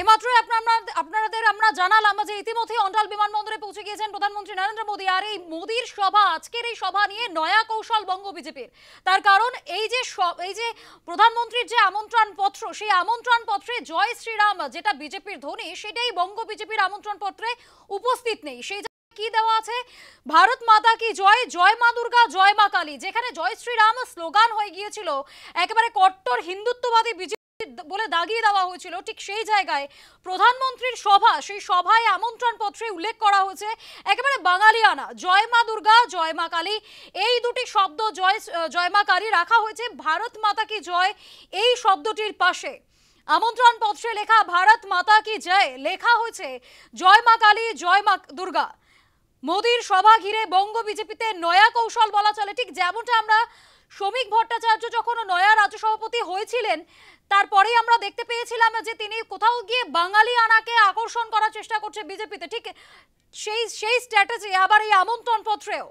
এইমাত্রই আপনাদের আমরা জানালাম যে ইতিমধ্যে অন্ডাল বিমানবন্দরে পৌঁছে গিয়েছেন প্রধানমন্ত্রী নরেন্দ্র মোদী। আর এই মোদীর সভা, আজকের এই সভা নিয়ে নয়া কৌশল বঙ্গ বিজেপির। তার কারণ এই যে প্রধানমন্ত্রীর যে আমন্ত্রণ পত্র, সেই আমন্ত্রণ পত্রে জয় শ্রীরাম যেটা বিজেপির ধ্বনি, সেটাই বঙ্গ বিজেপির আমন্ত্রণ পত্রে উপস্থিত নেই। সেই কি দেওয়া আছে, ভারত মাতা কি জয়, জয় মা দুর্গা, জয় মা কালী। যেখানে জয় শ্রীরাম স্লোগান হয়ে গিয়েছিল, একেবারে কট্টর হিন্দুত্ববাদী বলে দাগিয়ে দেওয়া হয়েছিল, ঠিক সেই জায়গায় প্রধানমন্ত্রীর সভা, সেই সভায় আমন্ত্রণ পত্রে উল্লেখ করা হয়েছে একেবারে বাঙালিয়ানা জয় মা দুর্গা, জয় মা কালী। এই দুটি শব্দ জয় মা কালী রাখা হয়েছে ভারত মাতা কি জয় এই শব্দটির পাশে। আমন্ত্রণ পত্রে লেখা ভারত মাতা কি জয়, লেখা হয়েছে জয় মা কালী, জয় মা দুর্গা। মোদীর সভা ঘিরে বঙ্গ বিজেপিতে নয়া কৌশল বলা চলে। ঠিক যেমনটা আমরা শ্রমিক ভট্টাচার্য যখন নয়া রাজ্য সভাপতি হয়েছিলেন, তারপরেই আমরা দেখতে পেয়েছিলাম যে তিনি কোথাও গিয়ে বাঙালি আনাকে আকর্ষণ করার চেষ্টা করছে বিজেপিতে। ঠিক সেই স্ট্র্যাটেজি আবার এই আমন্ত্রণ পত্রেও।